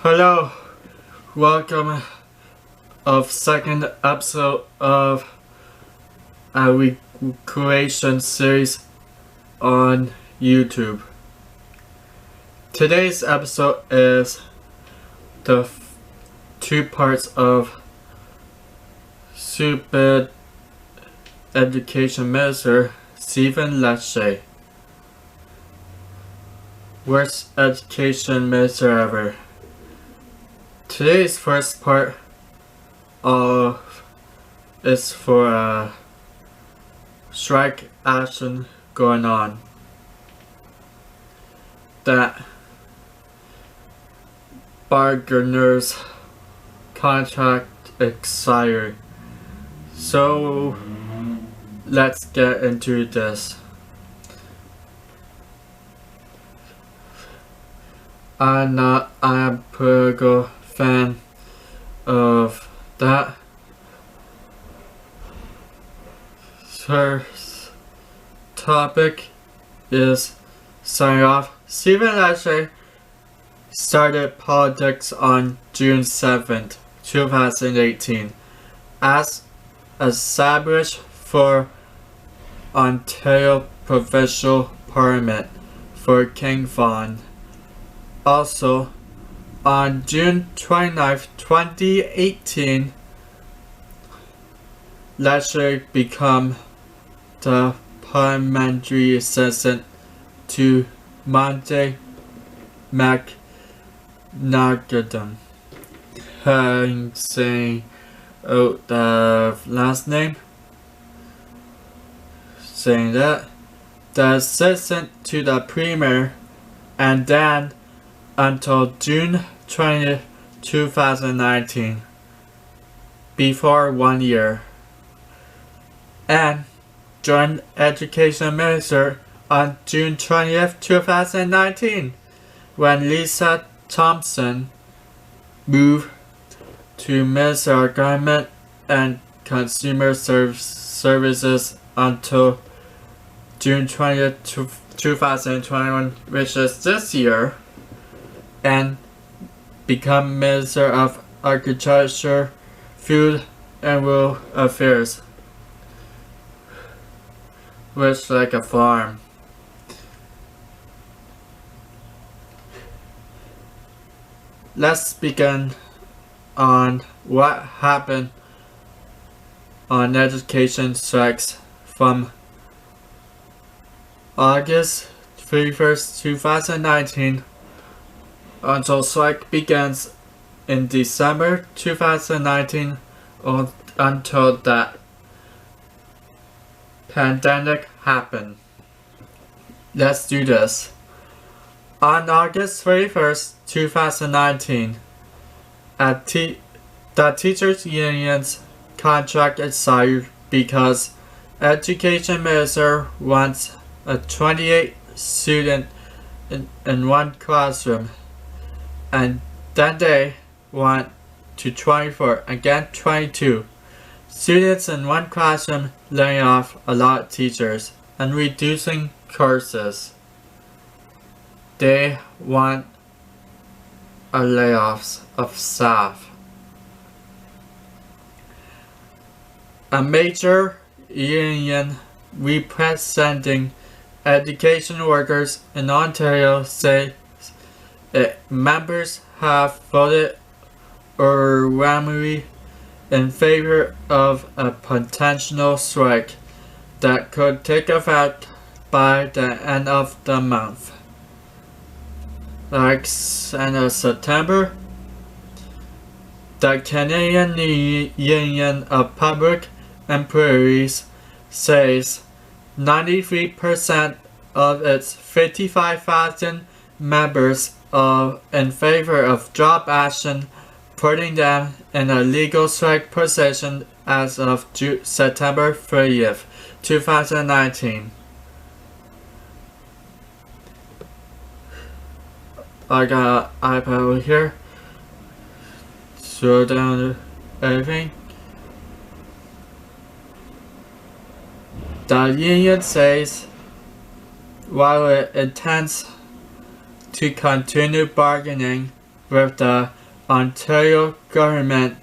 Hello, welcome of second episode of a recreation series on YouTube. Today's episode is the two parts of Stupid Education Minister Stephen Lecce. Worst education minister ever. Today's first part is for a strike action going on that bargainers contract expired. So let's get into this. I'm not a political fan of that. First topic is starting off. Stephen Lecce started politics on June 7th, 2018 as established for Ontario Provincial Parliament for King Vaughan. Also, on June 29, 2018, Lecce became the parliamentary assistant to Monte McNagadam. Saying the last name, saying that the assistant to the premier, and then until June 20th, 2019, before 1 year, and joined Education Minister on June 20th, 2019, when Lisa Thompson moved to Minister of Government and Consumer Services until June 20th, 2021, which is this year, and become Minister of Agriculture, Food and Rural Affairs, which like a farm. Let's begin on what happened on education strikes from August 31st, 2019 until strike begins in December 2019 until that pandemic happened. Let's do this. On August 31st, 2019, the teachers' union's contract expired because Education Minister wants a 28 student in one classroom, and then they want to 24, again 22 students in one classroom, laying off a lot of teachers and reducing courses. They want a layoffs of staff. A major union representing education workers in Ontario says members have voted overwhelmingly in favor of a potential strike that could take effect by the end of the month. Like end of September, the Canadian Union of Public Employees says 93% of its 55,000 members are in favor of job action, putting them in a legal strike position as of September 30th, 2019. I got an iPad over here. Scroll down to everything. The union says while it intends to continue bargaining with the Ontario government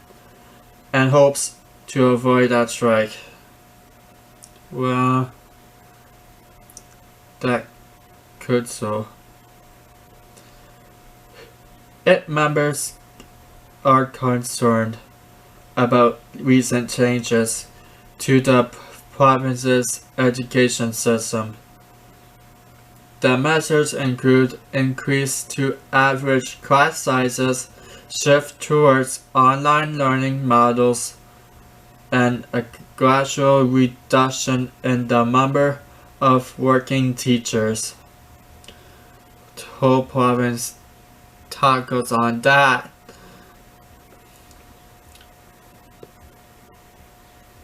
and hopes to avoid that strike. Well, that could so. IT members are concerned about recent changes to the province's education system. The measures include increase to average class sizes, shift towards online learning models, and a gradual reduction in the number of working teachers. The whole province tackles on that.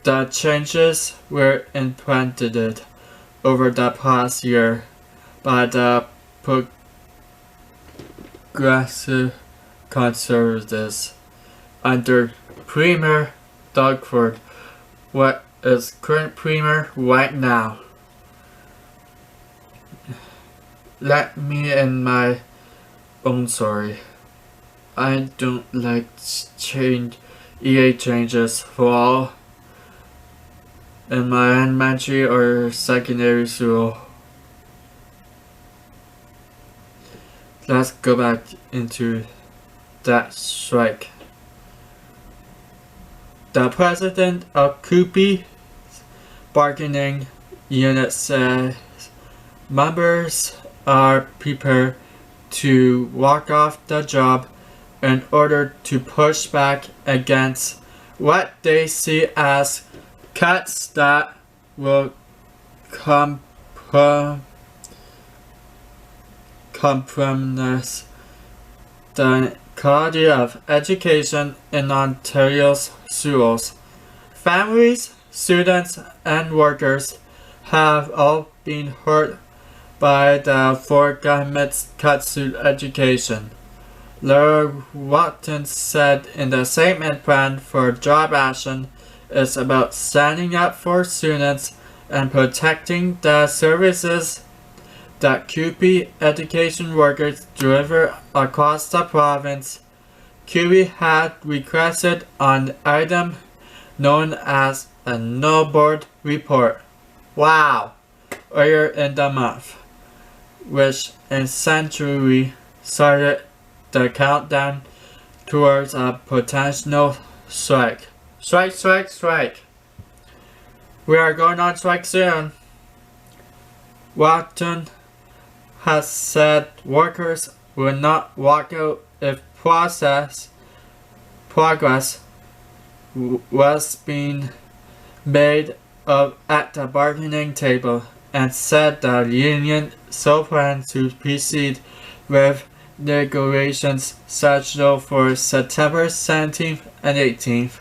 The changes were implemented over the past year by the Progressive Conservatives under Premier Doug Ford, what is current Premier right now. Let me in my own story. I don't like EA changes for all in my elementary or secondary school. Let's go back into that strike. The president of CUPE bargaining unit says members are prepared to walk off the job in order to push back against what they see as cuts that will compromise the quality of education in Ontario's schools. Families, students, and workers have all been hurt by the Ford government's cuts to education. Laura Watkins said in the statement plan for job action is about standing up for students and protecting the services that CUPE education workers deliver across the province. CUPE had requested an item known as a no board report. Wow! Earlier in the month, which essentially started the countdown towards a potential strike. Strike. We are going on strike soon. Watson has said workers will not walk out if progress was being made at the bargaining table, and said the union so plans to proceed with negotiations scheduled for September 17th and 18th.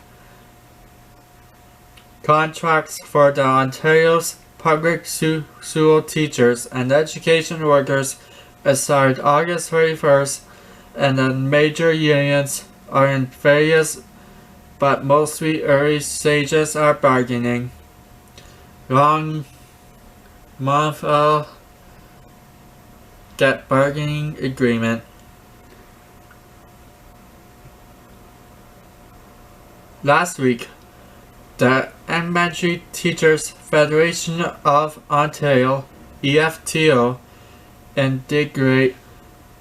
Contracts for the Ontario's public school teachers and education workers start August 31st, and the major unions are in various but mostly early stages of bargaining. Long month of get bargaining agreement. Last week, the Elementary Teachers Federation of Ontario, EFTO, indicated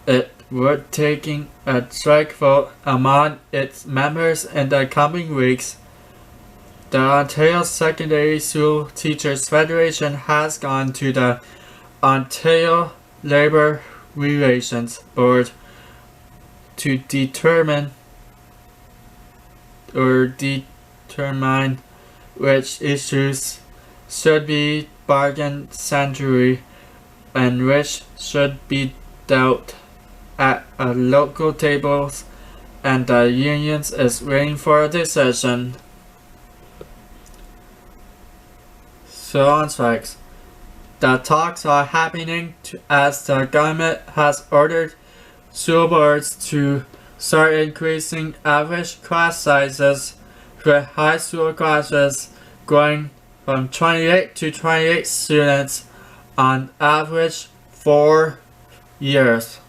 it would taking a strike vote among its members in the coming weeks. The Ontario Secondary School Teachers Federation has gone to the Ontario Labour Relations Board to determine which issues should be bargained centrally and which should be dealt at a local tables, and the unions is waiting for a decision. So on strikes. The talks are happening as the government has ordered school boards to start increasing average class sizes, with high school classes growing from 28 to 28 students on average 4 years.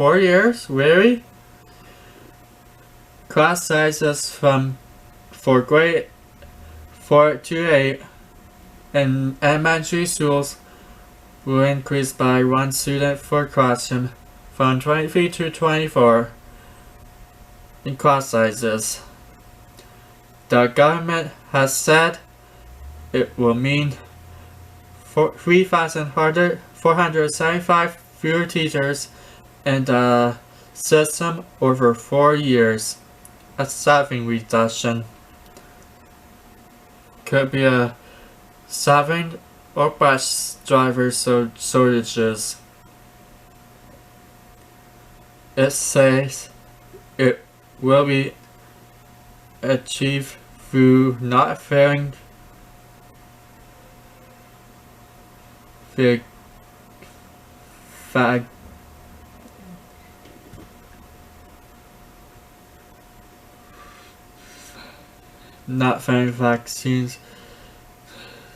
4 years? Really? Class sizes for grade 4 to 8 in elementary schools will increase by 1 student per classroom from 23 to 24 in class sizes. The government has said it will mean 3,475 fewer teachers in the system over 4 years. A staffing reduction could be a staffing or bus driver shortages. It says it will be achieved through not failing vaccines,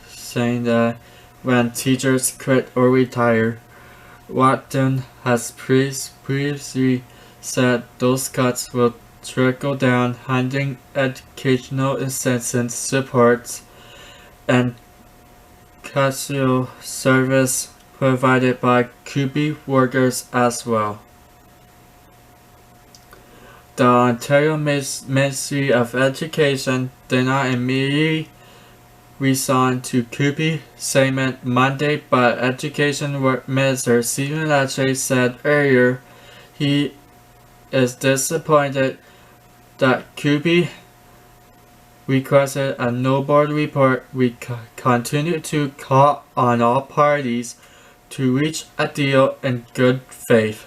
saying that when teachers quit or retire, Watson has previously said those cuts will trickle down, handling educational assistance supports and casual service provided by CUPE workers as well. The Ontario Ministry of Education did not immediately respond to CUPE statement Monday, but Education Minister Stephen Lecce said earlier he is disappointed that CUPE requested a no board report. We continue to call on all parties to reach a deal in good faith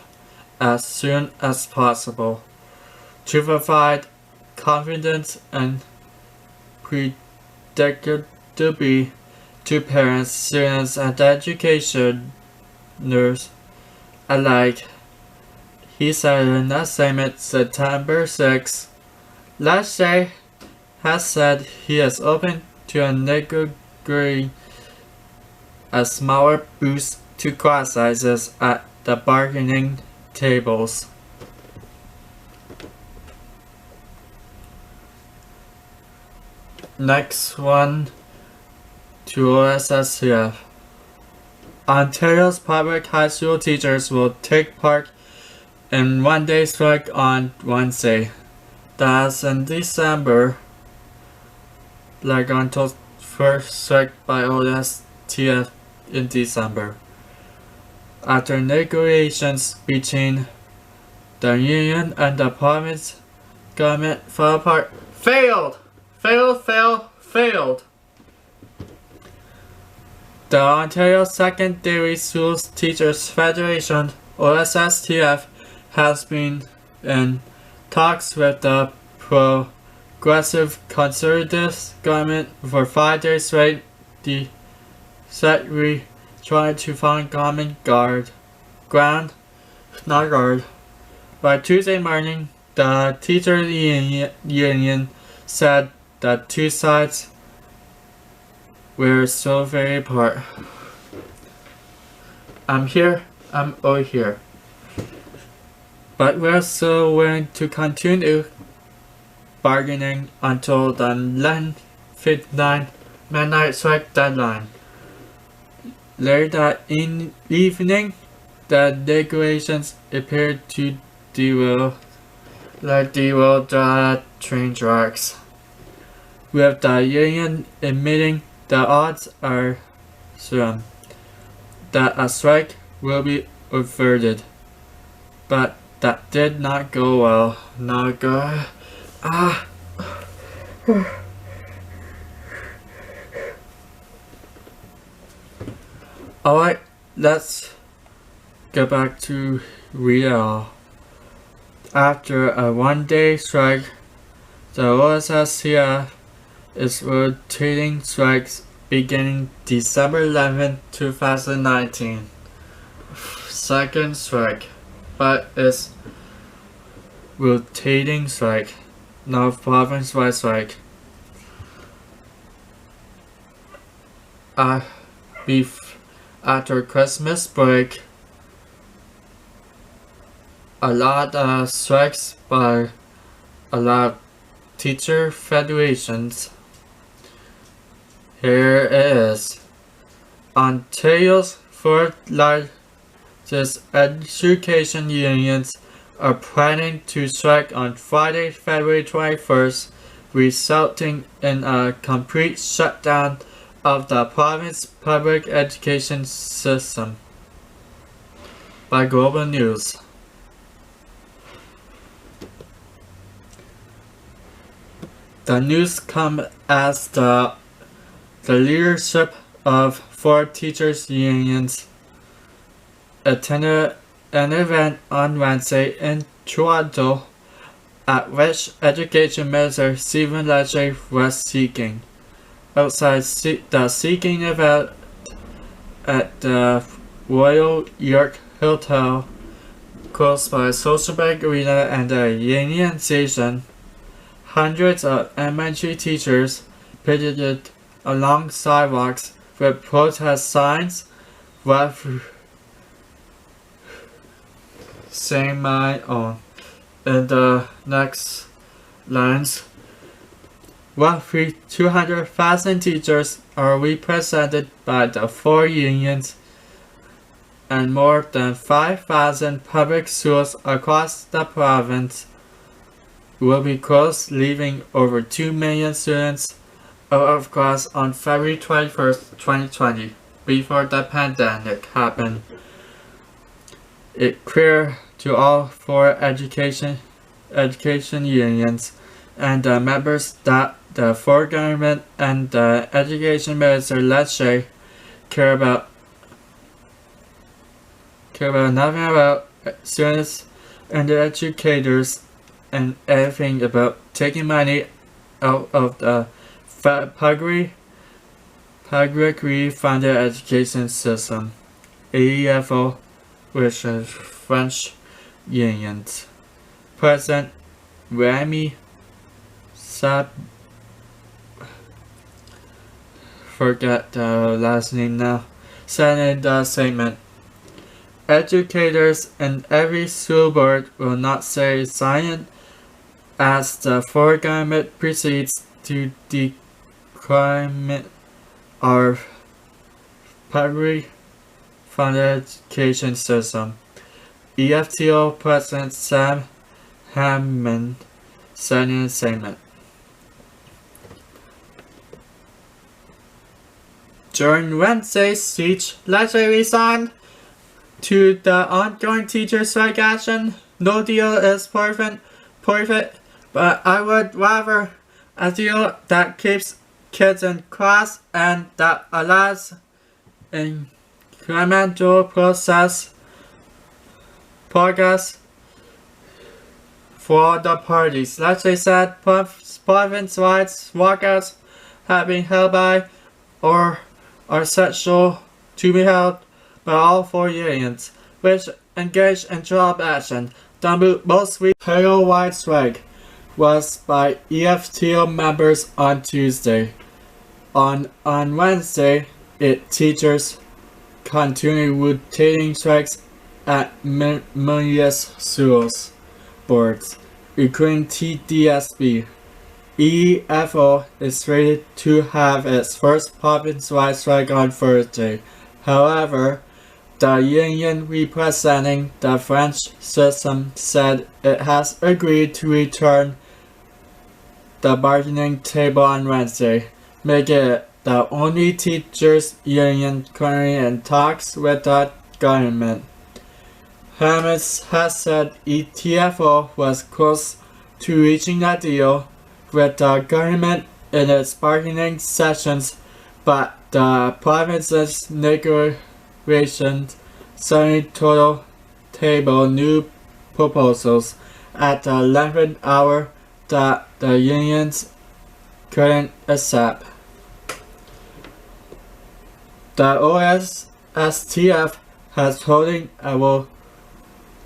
as soon as possible to provide confidence and predictability to parents, students, and educators alike. He said in a statement September 6. Lecce has said he is open to negotiating a smaller boost to class sizes at the bargaining tables. Next one to OSSTF. Ontario's public high school teachers will take part in one-day strike on Wednesday. That's in December, like until first strike by OSTF in December. After negotiations between the union and the province government fell apart. Failed! The Ontario Secondary Schools Teachers Federation, OSSTF, has been in talks with the Progressive Conservatives government for 5 days straight. The secretary tried to find common ground. By Tuesday morning, the teachers union said the two sides were so very apart. I'm here, I'm over here. But we're still willing to continue bargaining until the 11:59 midnight strike deadline. Later that evening, the negotiations appeared to derail the train tracks, with the union admitting the odds are slim that a strike will be averted. But that did not go well. Alright, let's get back to real. After a one-day strike, the OSSTF is rotating strikes beginning December 11, 2019. Second strike, but it's rotating strike, not province-wide strike. After Christmas break, a lot of strikes by a lot of teacher federations. Here it is. Ontario's fourth largest education unions are planning to strike on Friday, February 21st, resulting in a complete shutdown of the province's public education system. By Global News. The news comes as the leadership of four teachers' unions attended an event on Wednesday in Toronto at which Education Minister Stephen Lecce was speaking. Outside the speaking event at the Royal York Hotel close by Socialbank Arena and the Union Station, hundreds of elementary teachers picketed along sidewalks with protest signs saying my own. In the next lines, roughly 200,000 teachers are represented by the four unions, and more than 5,000 public schools across the province will be closed, leaving over 2 million students out of class on February 21st, 2020, before the pandemic happened. It's clear to all four education unions and the members that the federal government and the Education Minister Lecce care about nothing about students and the educators and everything about taking money out of the publicly funded education system, AEFO, which is French unions. President Remy forget the last name now, said in the statement, educators in every school board will not stay silent as the federal government proceeds to declaim our public funded education system. EFTO President Sam Hammond said in a statement. During Wednesday's speech, Lecce responded to the ongoing teacher strike action. No deal is perfect, but I would rather a deal that keeps kids in class and that allows incremental progress for the parties. Lecce said province-wide walkouts have been held by or are scheduled to be held by all four unions, which engaged in job action. The most Ontario-wide strike was by EFTO members on Tuesday. On Wednesday, teachers continued rotating strikes at numerous schools boards, including TDSB. EFO is slated to have its first province-wide strike on Thursday. However, the union representing the French system said it has agreed to return the bargaining table on Wednesday, making it the only teachers union currently in talks with the government. Hammond has said ETFO was close to reaching a deal with the government in its bargaining sessions, but the province's negotiations suddenly total table new proposals at the 11th hour that the unions couldn't accept. The OSSTF has holding a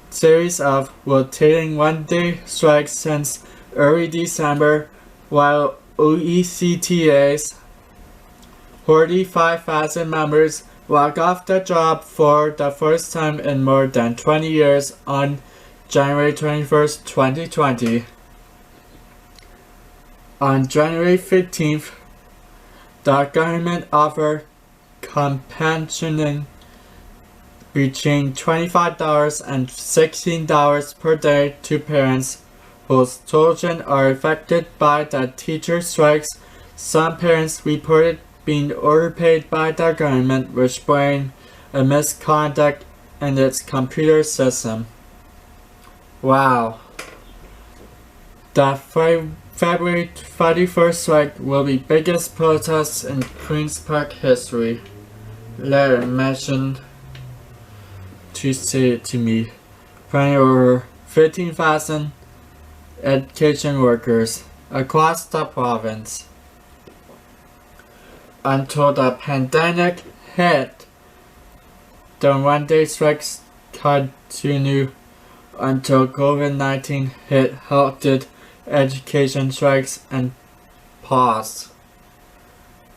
series of rotating one-day strikes since early December, while OECTA's 45,000 members walk off the job for the first time in more than 20 years on January 21st, 2020. On January 15th, the government offered compensation between $25 and $16 per day to parents whose children are affected by the teacher strikes. Some parents reported being overpaid by the government, which blamed a misconduct in its computer system. Wow. The February 31st strike will be biggest protest in Queen's Park history. Letter mentioned to say it to me. Praying over 15,000 education workers across the province. Until the pandemic hit, the one-day strikes continued until COVID-19 hit, halted education strikes and paused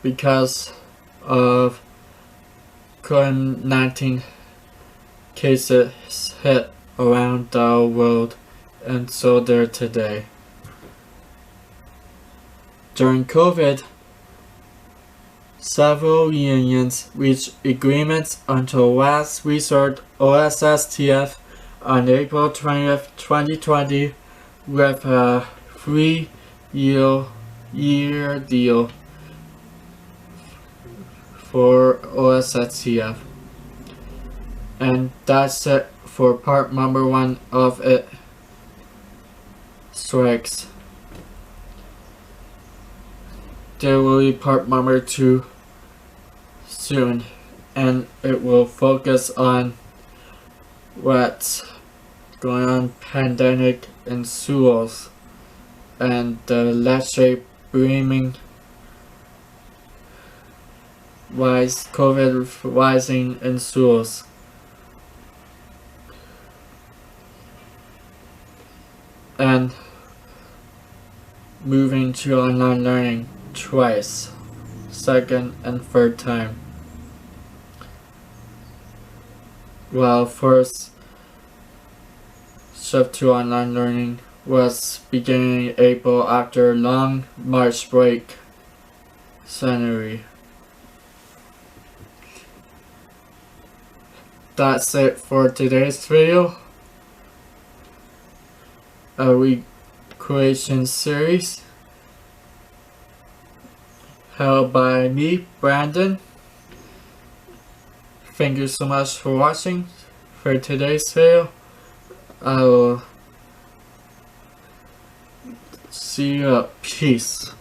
because of COVID-19 cases hit around the world, and so they're today. During COVID, several unions reached agreements until last resort OSSTF on April 20th, 2020 with a 3-year deal for OSSTF. And that's it for part number 1 of it. Strikes. There will be part number 2 soon, and it will focus on what's going on pandemic in schools and the legislature blaming COVID rising in schools. And moving to online learning twice, second and third time. Well, first shift to online learning was beginning April after a long March break. January. That's it for today's video. A recreation series held by me, Brandon. Thank you so much for watching. For today's video, I will see you. Peace.